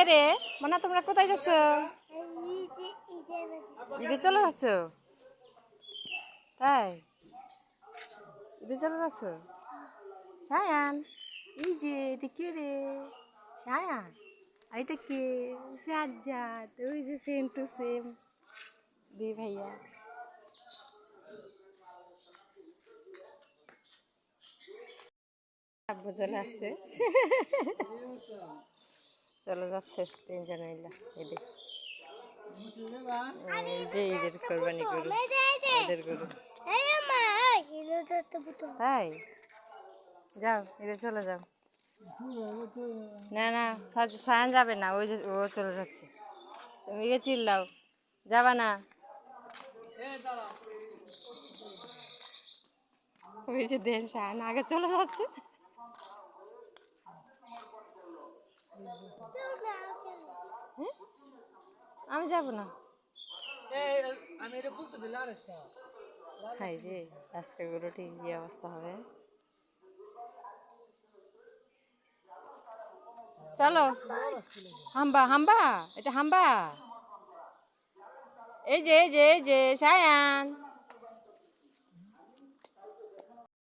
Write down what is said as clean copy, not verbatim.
কে রে মনা, তোমরা কোথায় যাচ্ছ? ঈদে চলে যাচ্ছ? তাই ঈদে চলে যাচ্ছ? সায়ান, এই যে এটা কে রে? সায়ান, আর এটা কে? সাজ্জাদ, ওই যে সেম টু সেম দি ভাইয়া। আব্বু চলে আসছে, চলে যাচ্ছে তিনজন মিলে ঈদে। এই যে ঈদের কোরবানি গরু, ঈদের গরু। তাই যাও, ঈদে চলে যাও। না না, সায়ান যাবে না, ওই যে ও চলে যাচ্ছে। তুমি গিয়ে চিল্লাও, যাবা না? ওই যে দেন সায়ান আগে চলে যাচ্ছে। আমি যাব না। হাই রে, আজকে গরুটি কি অবস্থা হবে। চলো, হাম্বা হাম্বা, এটা হাম্বা। এই যে এই যে এই যে সায়ান,